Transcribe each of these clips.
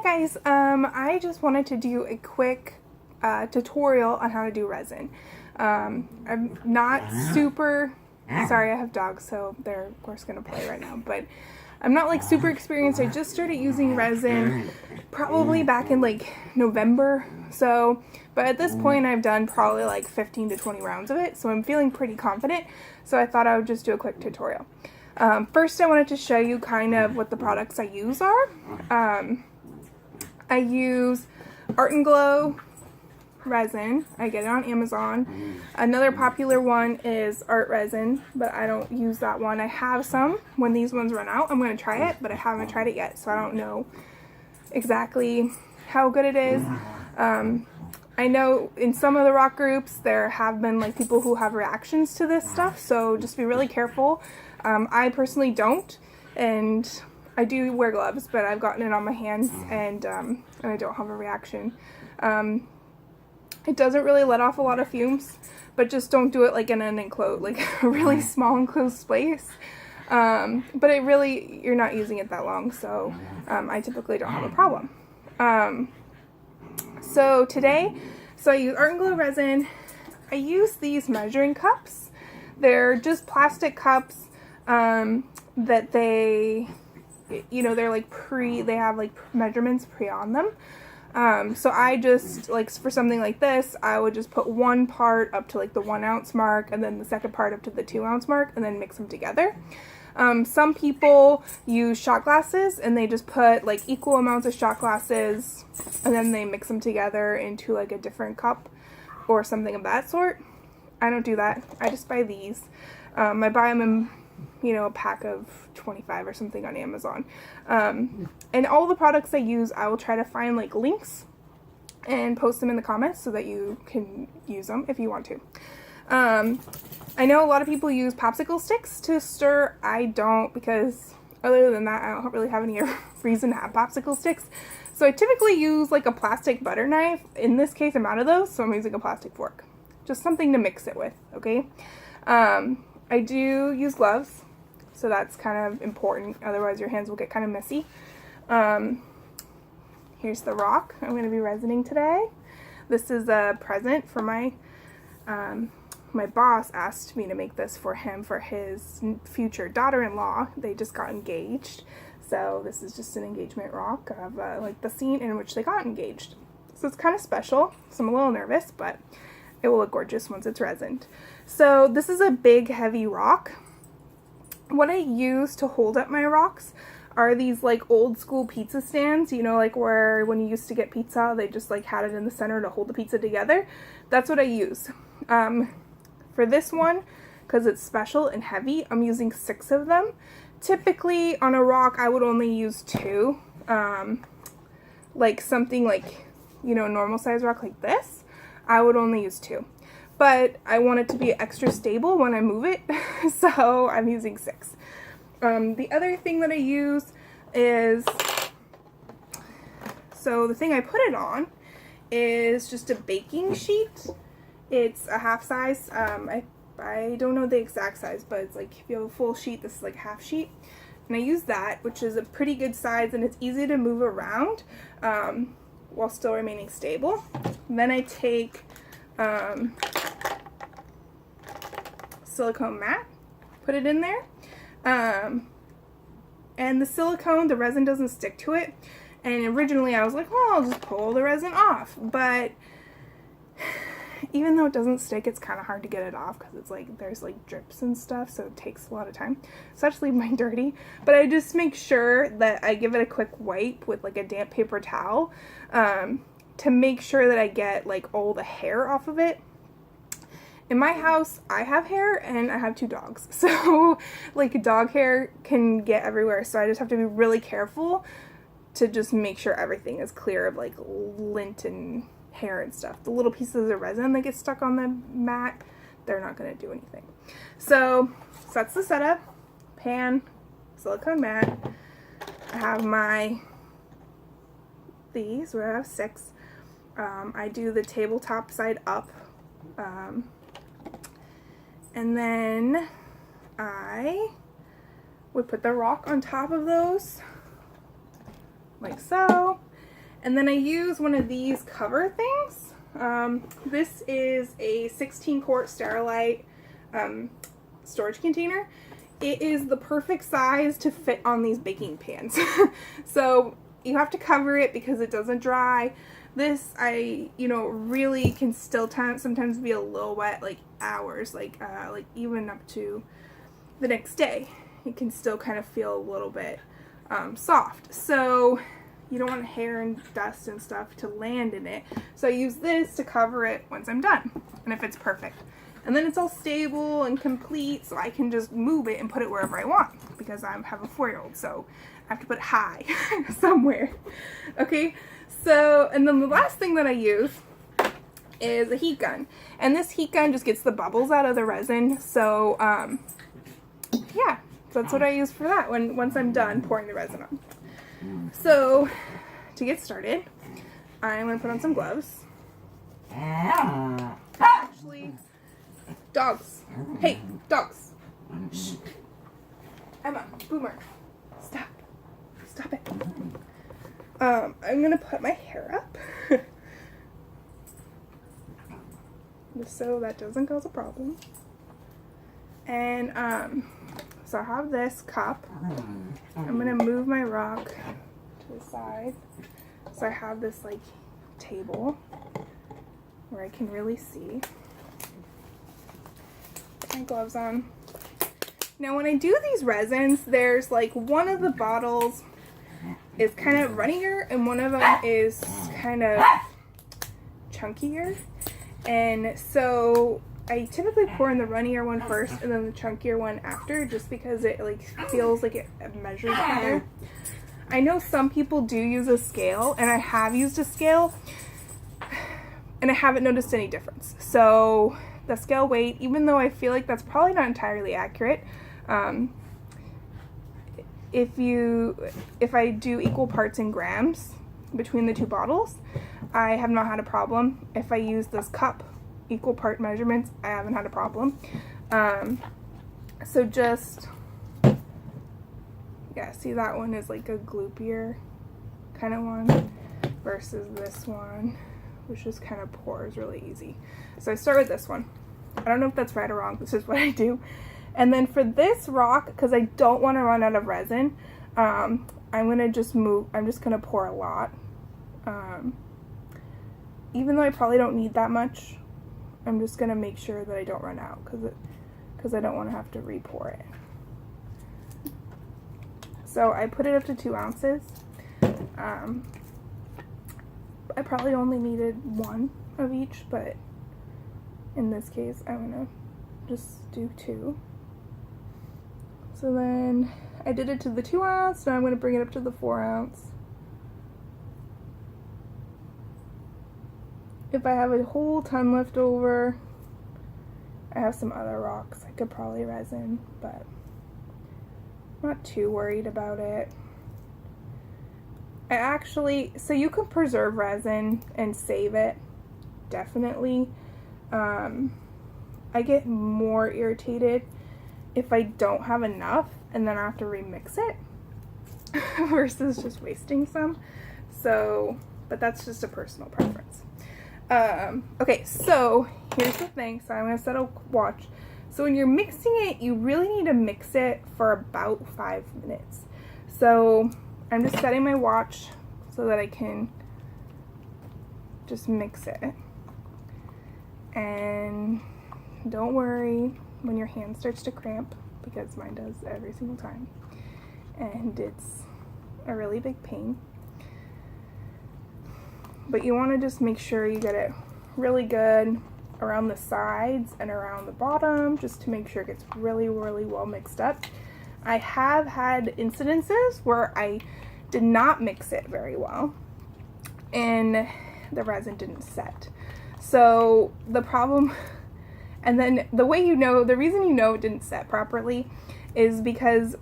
guys, I just wanted to do a quick tutorial on how to do resin. I'm not super, sorry I have dogs so they're of course going to play right now, but I'm not like super experienced. I just started using resin probably back in like November, so, but at this point I've done probably like 15 to 20 rounds of it, so I'm feeling pretty confident, so I thought I would just do a quick tutorial. First I wanted to show you kind of what the products I use are. I use Art and Glow resin. I get it on Amazon. Another popular one is art resin, but I don't use that one. I have some. When these ones run out, I'm going to try it, but I haven't tried it yet, so I don't know exactly how good it is. I know in some of the rock groups there have been like people who have reactions to this stuff, so just be really careful. I personally don't, and I do wear gloves, but I've gotten it on my hands and I don't have a reaction. It doesn't really let off a lot of fumes, but just don't do it like in an enclosed, like a really small enclosed space. But it really, you're not using it that long, so I typically don't have a problem. So today, I use Art and Glow resin. I use these measuring cups. They're just plastic cups that they, you know, they're like they have like measurements on them. So I just, like, for something like this, I would just put one part up to like the 1 ounce mark and then the second part up to the 2 ounce mark and then mix them together. Some people use shot glasses and they just put like equal amounts of shot glasses and then they mix them together into like a different cup or something of that sort. I don't do that. I just buy these. I buy them in, you know, a pack of 25 or something on Amazon. And all the products I use, I will try to find like links and post them in the comments so that you can use them if you want to. I know a lot of people use popsicle sticks to stir. I don't, because other than that, I don't really have any reason to have popsicle sticks. So I typically use like a plastic butter knife. In this case, I'm out of those, so I'm using a plastic fork. Just something to mix it with, okay? I do use gloves, so that's kind of important. Otherwise, your hands will get kind of messy. Here's the rock I'm going to be resining today. This is a present for my boss asked me to make this for him for his future daughter-in-law. They just got engaged, so this is just an engagement rock of like the scene in which they got engaged. So it's kind of special, so I'm a little nervous, but it will look gorgeous once it's resined. So this is a big, heavy rock. What I use to hold up my rocks are these like old school pizza stands, you know, like where when you used to get pizza, they just like had it in the center to hold the pizza together. That's what I use. For this one, because it's special and heavy, I'm using 6 of them. Typically on a rock, I would only use 2. Like something like, you know, a normal size rock like this, I would only use 2. But I want it to be extra stable when I move it, so I'm using 6. The other thing that I use is, so the thing I put it on is just a baking sheet. It's a half size. I don't know the exact size, but it's like if you have a full sheet, this is like half sheet. And I use that, which is a pretty good size, and it's easy to move around while still remaining stable. And then I take silicone mat, put it in there, and the silicone, the resin doesn't stick to it, and originally I was like, well, I'll just pull the resin off, but even though it doesn't stick, it's kind of hard to get it off because it's like there's like drips and stuff, so it takes a lot of time, so I just leave mine dirty. But I just make sure that I give it a quick wipe with like a damp paper towel to make sure that I get like all the hair off of it. In my house, I have hair and I have 2 dogs, so like dog hair can get everywhere, so I just have to be really careful to just make sure everything is clear of like lint and hair and stuff. The little pieces of resin that get stuck on the mat, they're not going to do anything. So that's the setup. Pan, silicone mat. I have these where I have 6. I do the tabletop side up. And then I would put the rock on top of those, like so. And then I use one of these cover things. This is a 16-quart Sterilite storage container. It is the perfect size to fit on these baking pans. So you have to cover it because it doesn't dry. This, really can still sometimes be a little wet, like hours, like even up to the next day. It can still kind of feel a little bit soft. So you don't want hair and dust and stuff to land in it. So I use this to cover it once I'm done, and if it's perfect. And then it's all stable and complete, so I can just move it and put it wherever I want, because I have a 4-year-old, so I have to put it high somewhere. Okay, so, and then the last thing that I use is a heat gun. And this heat gun just gets the bubbles out of the resin, so, yeah, so that's what I use for that once I'm done pouring the resin on. So, to get started, I'm going to put on some gloves. Actually, dogs. Hey, dogs. Shh. Emma, Boomer. Stop. Stop it. I'm going to put my hair up. Just so that doesn't cause a problem. And, so I have this cup. I'm going to move my rock to the side. So I have this, like, table where I can really see. Put my gloves on. Now, when I do these resins, there's, like, one of the bottles is kind of runnier and one of them is kind of chunkier. And so I typically pour in the runnier one first and then the chunkier one after, just because it like feels like it measures better. I know some people do use a scale, and I have used a scale and I haven't noticed any difference. So the scale weight, even though I feel like that's probably not entirely accurate, if I do equal parts in grams between the two bottles, I have not had a problem. If I use this cup, equal part measurements, I haven't had a problem. So just, yeah, see, that one is like a gloopier kind of one versus this one, which just kind of pours really easy. So I start with this one. I don't know if that's right or wrong. This is what I do. And then for this rock, because I don't want to run out of resin, I'm just going to pour a lot. Even though I probably don't need that much, I'm just going to make sure that I don't run out, because I don't want to have to re-pour it. So I put it up to 2 ounces. I probably only needed 1 of each, but in this case, I'm going to just do 2. So then I did it to the 2 ounce, now I'm going to bring it up to the 4 ounce. If I have a whole ton left over, I have some other rocks I could probably resin, but I'm not too worried about it. So you can preserve resin and save it, definitely. I get more irritated if I don't have enough and then I have to remix it versus just wasting some. So, but that's just a personal preference. Okay, so here's the thing. So I'm going to set a watch. So when you're mixing it, you really need to mix it for about 5 minutes. So I'm just setting my watch so that I can just mix it. And don't worry when your hand starts to cramp, because mine does every single time. And it's a really big pain. But you want to just make sure you get it really good around the sides and around the bottom, just to make sure it gets really, really well mixed up. I have had incidences where I did not mix it very well and the resin didn't set. So the problem, and then the reason you know it didn't set properly is because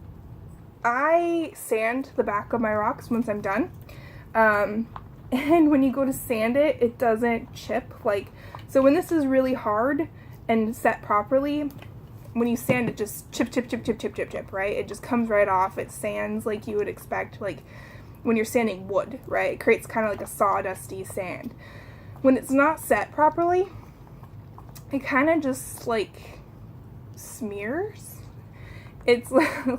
I sand the back of my rocks once I'm done. And when you go to sand it, it doesn't chip. So when this is really hard and set properly, when you sand it, just chip, right? It just comes right off. It sands like you would expect. when you're sanding wood, right? It creates kind of like a sawdusty sand. When it's not set properly, it kind of just like smears. It's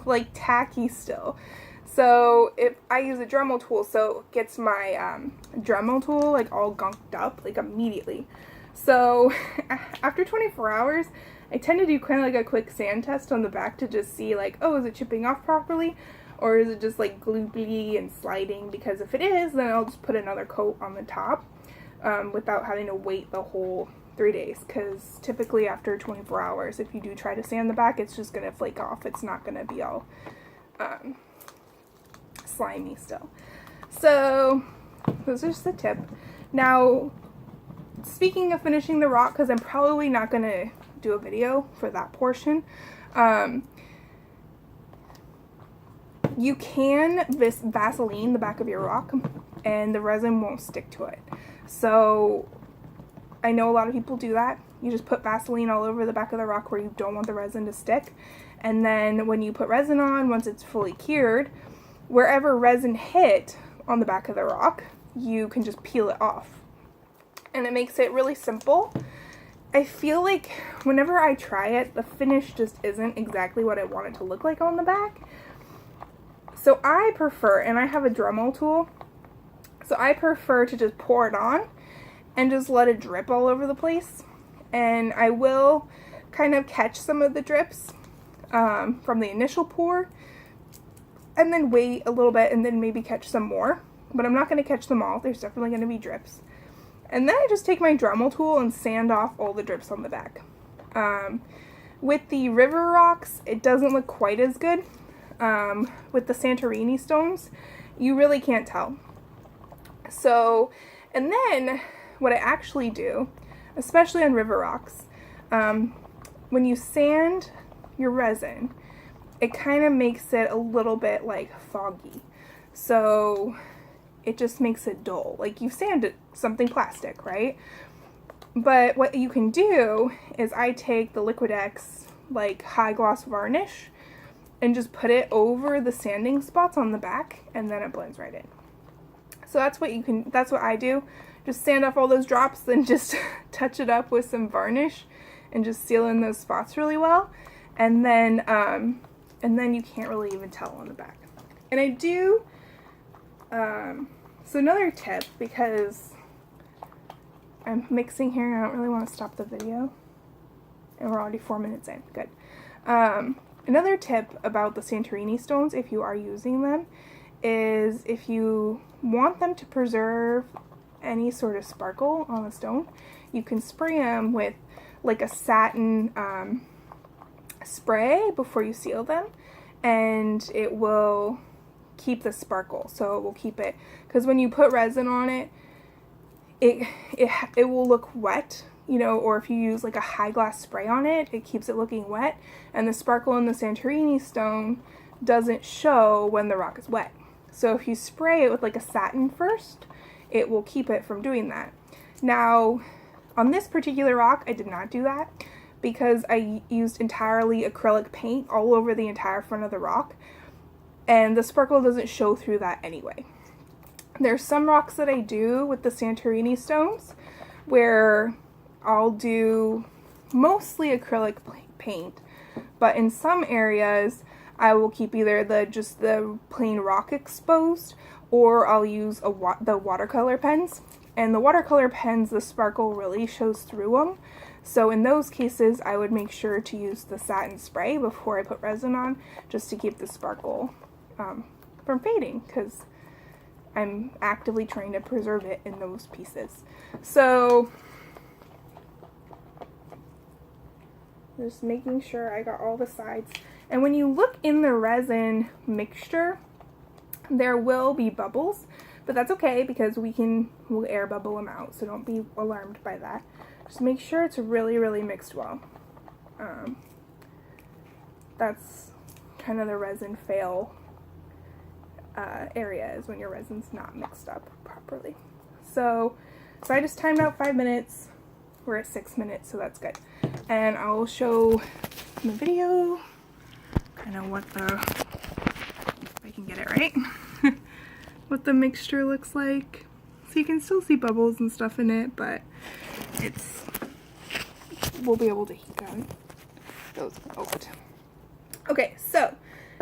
like tacky still. So if I use a Dremel tool, so it gets my Dremel tool like all gunked up like immediately. So after 24 hours, I tend to do kind of like a quick sand test on the back to just see like, oh, is it chipping off properly? Or is it just like gloopy and sliding? Because if it is, then I'll just put another coat on the top without having to wait the whole 3 days. Because typically after 24 hours, if you do try to sand the back, it's just going to flake off. It's not going to be all slimy still. So those are just the tip. Now, speaking of finishing the rock, because I'm probably not going to do a video for that portion, you can Vaseline the back of your rock and the resin won't stick to it. So I know a lot of people do that. You just put Vaseline all over the back of the rock where you don't want the resin to stick, and then when you put resin on, once it's fully cured, wherever resin hit on the back of the rock, you can just peel it off. And it makes it really simple. I feel like whenever I try it, the finish just isn't exactly what I want it to look like on the back. So I prefer, and I have a Dremel tool, so I prefer to just pour it on and just let it drip all over the place. And I will kind of catch some of the drips from the initial pour, and then wait a little bit and then maybe catch some more. But I'm not going to catch them all. There's definitely going to be drips. And then I just take my Dremel tool and sand off all the drips on the back. With the river rocks, it doesn't look quite as good. With the Santorini stones, you really can't tell. So, and then what I actually do, especially on river rocks, when you sand your resin, it kind of makes it a little bit like foggy. So it just makes it dull. Like you've sanded something plastic, right? But what you can do is I take the Liquid-X like high gloss varnish and just put it over the sanding spots on the back, and then it blends right in. So that's what I do. Just sand off all those drops, then just touch it up with some varnish and just seal in those spots really well. And then you can't really even tell on the back. And I do, so another tip, because I'm mixing here and I don't really want to stop the video. And we're already 4 minutes in. Good. Another tip about the Santorini stones, if you are using them, is if you want them to preserve any sort of sparkle on the stone, you can spray them with like a satin spray before you seal them, and it will keep the sparkle. So it will keep it, because when you put resin on it, it will look wet, you know, or if you use like a high glass spray on it, it keeps it looking wet, and the sparkle in the Santorini stone doesn't show when the rock is wet. So if you spray it with like a satin first, it will keep it from doing that. Now, on this particular rock, I did not do that because I used entirely acrylic paint all over the entire front of the rock, and the sparkle doesn't show through that anyway. There's some rocks that I do with the Santorini stones where I'll do mostly acrylic paint, but in some areas I will keep either just the plain rock exposed, or I'll use the watercolor pens. And the watercolor pens, the sparkle really shows through them. So in those cases, I would make sure to use the satin spray before I put resin on, just to keep the sparkle from fading, because I'm actively trying to preserve it in those pieces. So just making sure I got all the sides. And when you look in the resin mixture, there will be bubbles, but that's okay because we'll air bubble them out, so don't be alarmed by that. Just make sure it's really, really mixed well. That's kind of the resin fail area, is when your resin's not mixed up properly. So I just timed out 5 minutes. We're at 6 minutes, so that's good. And I'll show in the video kind of what if I can get it right, what the mixture looks like. So you can still see bubbles and stuff in it, but we'll be able to heat gun those out. Okay, so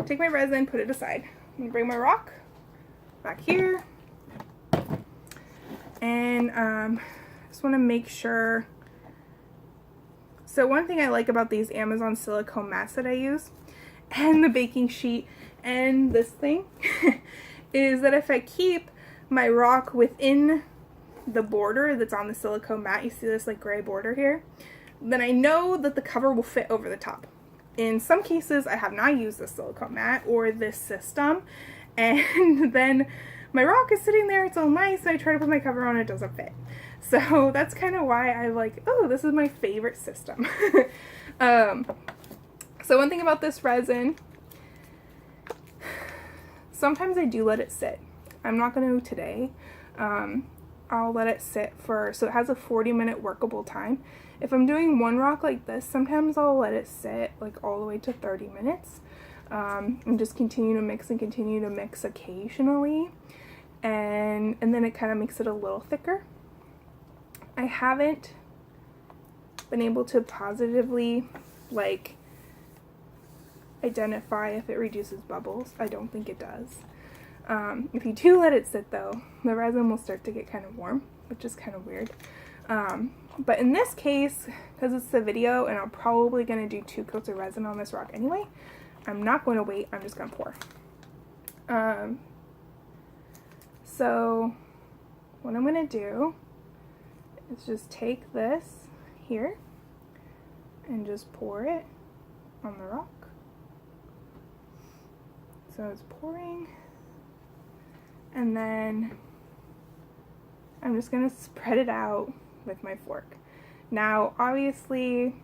take my resin, put it aside. I'm gonna bring my rock back here, and just want to make sure. So one thing I like about these Amazon silicone mats that I use, and the baking sheet, and this thing, is that if I keep my rock within the border that's on the silicone mat, you see this like gray border here, then I know that the cover will fit over the top. In some cases, I have not used this silicone mat or this system, and then my rock is sitting there, it's all nice, and I try to put my cover on, it doesn't fit. So that's kind of why I like, oh, this is my favorite system. So one thing about this resin, sometimes I do let it sit. I'm not going to today. I'll let it sit so it has a 40-minute workable time. If I'm doing one rock like this, sometimes I'll let it sit like all the way to 30 minutes. And just continue to mix and continue to mix occasionally. And then it kind of makes it a little thicker. I haven't been able to positively like identify if it reduces bubbles. I don't think it does. If you do let it sit though, the resin will start to get kind of warm, which is kind of weird. But in this case, because it's the video and I'm probably going to do 2 coats of resin on this rock anyway, I'm not going to wait, I'm just going to pour. So what I'm going to do is just take this here and just pour it on the rock. So it's pouring, and then I'm just going to spread it out with my fork. Now obviously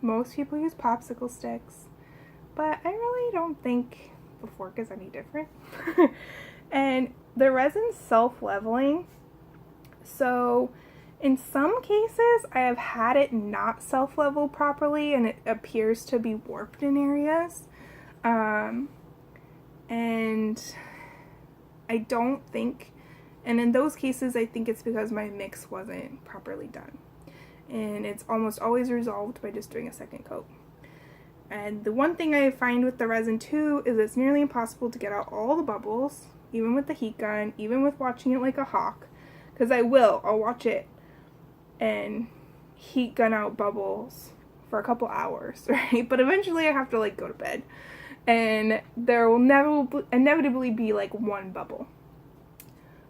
most people use popsicle sticks, but I really don't think the fork is any different. And the resin's self-leveling, so in some cases I have had it not self-level properly and it appears to be warped in areas. And I don't think, and in those cases I think it's because my mix wasn't properly done. And it's almost always resolved by just doing a second coat. And the one thing I find with the resin too is it's nearly impossible to get out all the bubbles, even with the heat gun, even with watching it like a hawk. Because I'll watch it and heat gun out bubbles for a couple hours, right? But eventually I have to like go to bed. And there will inevitably be like one bubble.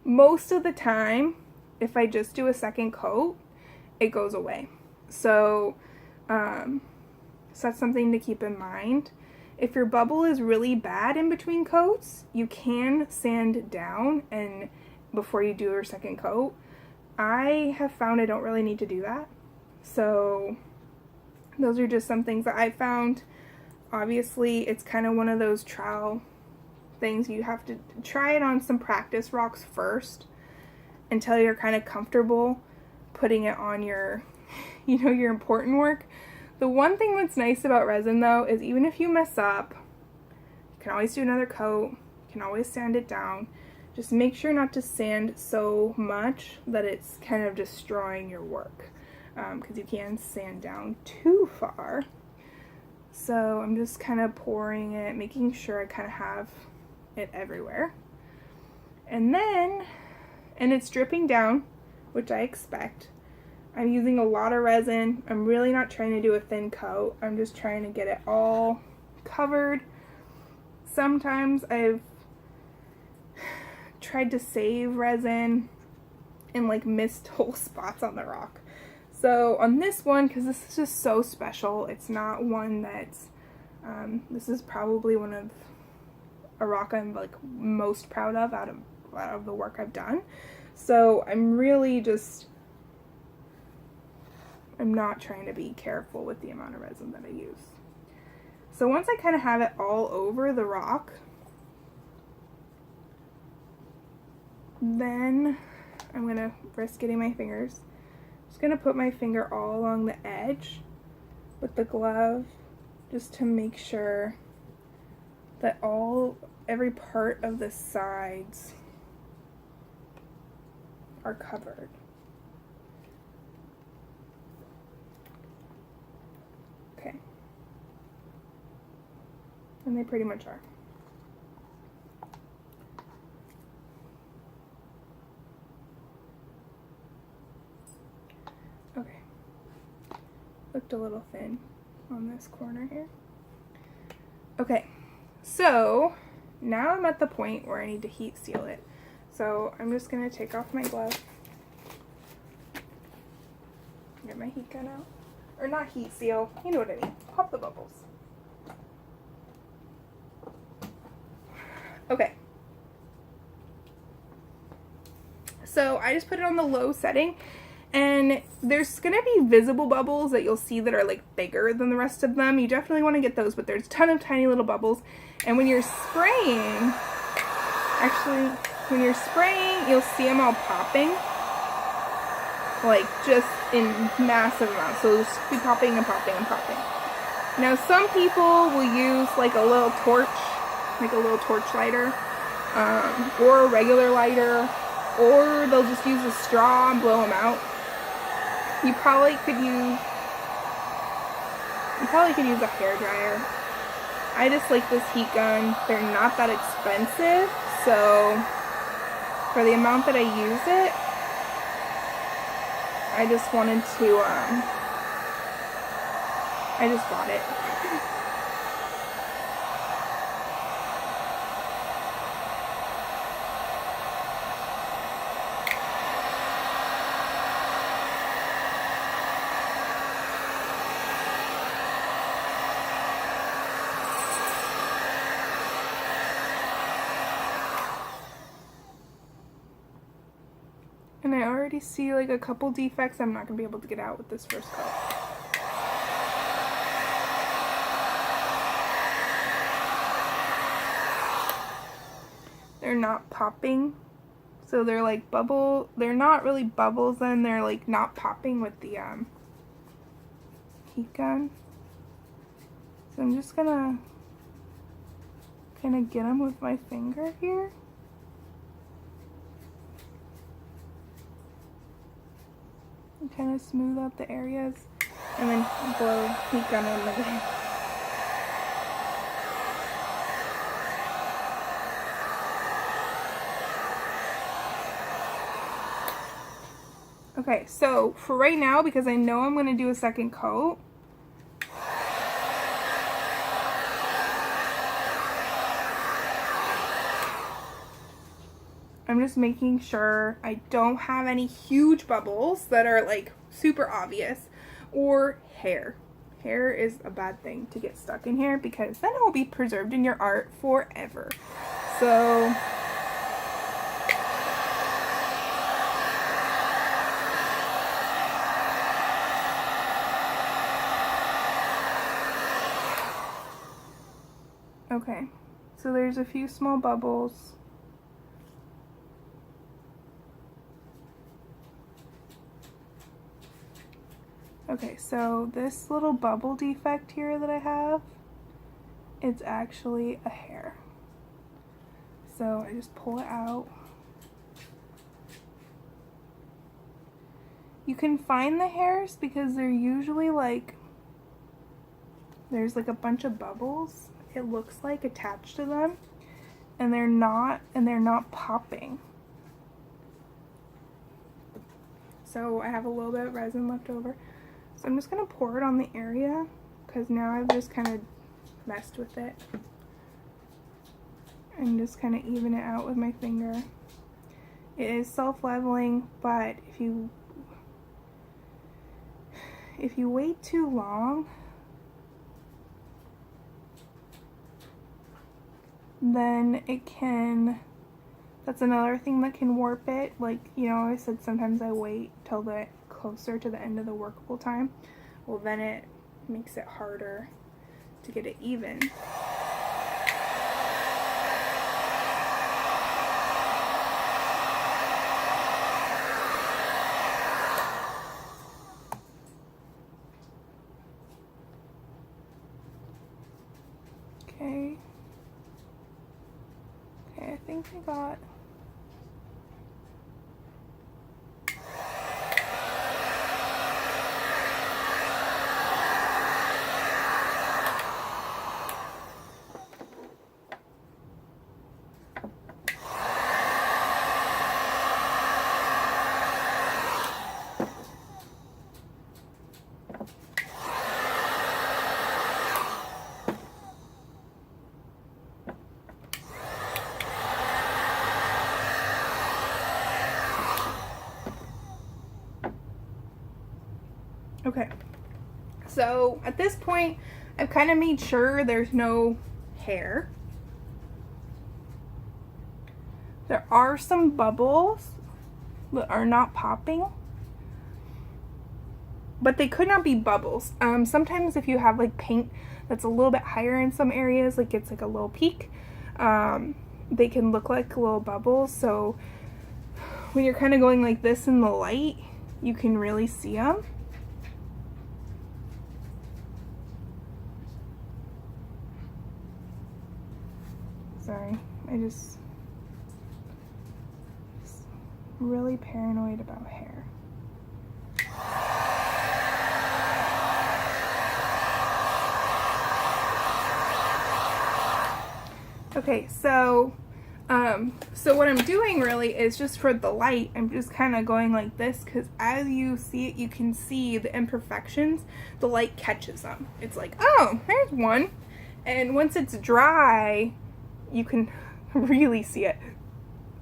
Most of the time, if I just do a second coat, it goes away. So that's something to keep in mind. If your bubble is really bad in between coats, you can sand down and before you do your second coat. I have found I don't really need to do that. So those are just some things that I found. Obviously, it's kind of one of those trial things. You have to try it on some practice rocks first until you're kind of comfortable putting it on your, your important work. The one thing that's nice about resin though is even if you mess up, you can always do another coat. You can always sand it down. Just make sure not to sand so much that it's kind of destroying your work, because you can sand down too far. So I'm just kind of pouring it, making sure I kind of have it everywhere. And it's dripping down, which I expect. I'm using a lot of resin. I'm really not trying to do a thin coat. I'm just trying to get it all covered. Sometimes I've tried to save resin and like missed whole spots on the rock. So on this one, because this is just so special, it's not one that's, this is probably one of a rock I'm like most proud of out of the work I've done. So I'm really just, I'm not trying to be careful with the amount of resin that I use. So once I kind of have it all over the rock, then I'm going to risk getting my fingers. Just going to put my finger all along the edge with the glove just to make sure that every part of the sides are covered. Okay. And they pretty much are. Okay. Looked a little thin on this corner here. Okay, so now I'm at the point where I need to heat seal it. So I'm just going to take off my glove, get my heat gun out, or not heat seal, you know what I mean, pop the bubbles. Okay, so I just put it on the low setting, and there's going to be visible bubbles that you'll see that are like bigger than the rest of them. You definitely want to get those, but there's a ton of tiny little bubbles. And when you're spraying, when you're spraying, you'll see them all popping, like just in massive amounts. So just be popping and popping and popping. Now some people will use like a little torch, like a little torch lighter, or a regular lighter, or they'll just use a straw and blow them out. You probably could use a hairdryer. I just like this heat gun. They're not that expensive, so for the amount that I use it, I just wanted to, I just bought it. And I already see like a couple defects I'm not going to be able to get out with this first coat. They're not popping. So they're like they're not really bubbles then, they're like not popping with the heat gun. So I'm just gonna kind of get them with my finger here. And kind of smooth out the areas, and then blow heat gun on the way. Okay, so for right now, because I know I'm going to do a second coat, I'm just making sure I don't have any huge bubbles that are like super obvious, or hair. Hair is a bad thing to get stuck in here because then it will be preserved in your art forever. So okay, so there's a few small bubbles. Okay, so this little bubble defect here that I have, it's actually a hair. So I just pull it out. You can find the hairs because they're usually like, there's like a bunch of bubbles, it looks like, attached to them, and they're not popping. So I have a little bit of resin left over. So I'm just going to pour it on the area because now I've just kind of messed with it. And just kind of even it out with my finger. It is self-leveling, but if you wait too long, then it can, that's another thing that can warp it. Like, you know, I said sometimes I wait till the closer to the end of the workable time. Well, then it makes it harder to get it even. Okay. Okay, I think I got Okay, so at this point, I've kind of made sure there's no hair. There are some bubbles that are not popping, but they could not be bubbles. Sometimes if you have like paint that's a little bit higher in some areas, like it's like a little peak, they can look like little bubbles. So when you're kind of going like this in the light, you can really see them. Sorry, I just really paranoid about hair. Okay, so what I'm doing really is just for the light, I'm just kind of going like this, because as you see it, you can see the imperfections. The light catches them. It's like, oh, there's one. And once it's dry, you can really see it.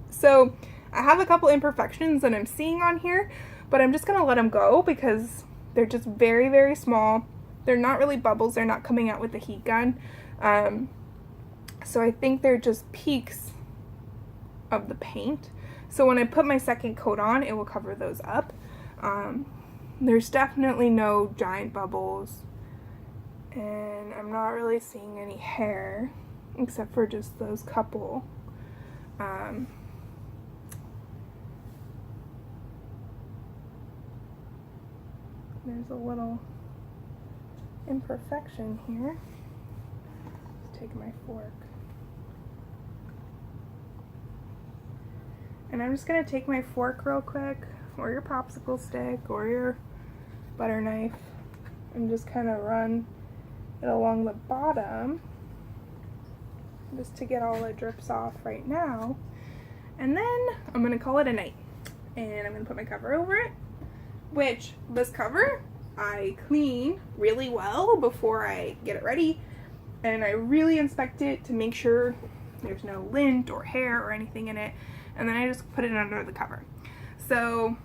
So I have a couple imperfections that I'm seeing on here, but I'm just going to let them go because they're just very, very small. They're not really bubbles. They're not coming out with the heat gun. So I think they're just peaks of the paint. So when I put my second coat on, it will cover those up. There's definitely no giant bubbles, and I'm not really seeing any hair except for just those couple. There's a little imperfection here. Let's take my fork. And I'm just going to take my fork real quick, or your popsicle stick, or your butter knife, and just kind of run it along the bottom, just to get all the drips off right now. And then I'm going to call it a night. And I'm going to put my cover over it, which this cover I clean really well before I get it ready. And I really inspect it to make sure there's no lint or hair or anything in it. And then I just put it under the cover. So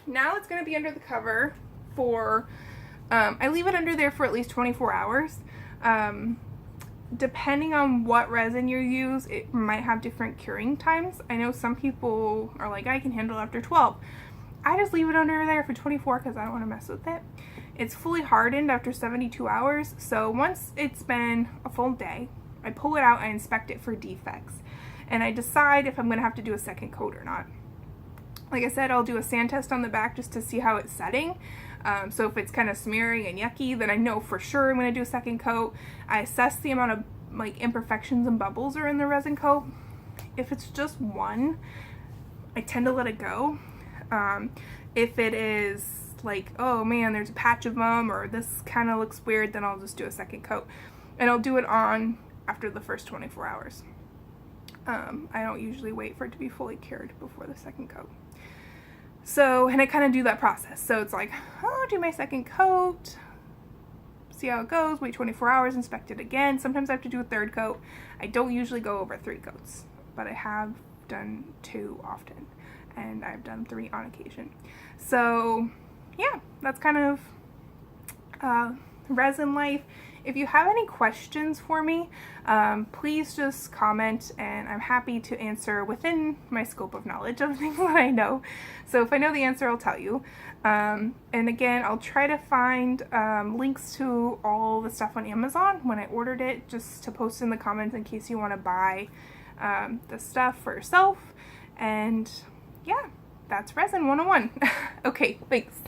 now it's going to be under the cover for, I leave it under there for at least 24 hours. Depending on what resin you use, it might have different curing times. I know some people are like, I can handle after 12. I just leave it under there for 24 because I don't want to mess with it. It's fully hardened after 72 hours. So once it's been a full day, I pull it out, I inspect it for defects, and I decide if I'm going to have to do a second coat or not. Like I said, I'll do a sand test on the back just to see how it's setting. So if it's kind of smeary and yucky, then I know for sure I'm going to do a second coat. I assess the amount of like imperfections and bubbles are in the resin coat. If it's just one, I tend to let it go. If it is like, oh man, there's a patch of them, or this kind of looks weird, then I'll just do a second coat. And I'll do it on after the first 24 hours. I don't usually wait for it to be fully cured before the second coat. So, and I kind of do that process. So it's like, oh, I'll do my second coat, see how it goes, wait 24 hours, inspect it again. Sometimes I have to do a third coat. I don't usually go over 3 coats, but I have done 2 often, and I've done 3 on occasion. So yeah, that's kind of resin life. If you have any questions for me, please just comment, and I'm happy to answer within my scope of knowledge of things that I know. So if I know the answer, I'll tell you. And again, I'll try to find links to all the stuff on Amazon when I ordered it, just to post in the comments in case you want to buy the stuff for yourself. And yeah, that's Resin 101. Okay, thanks.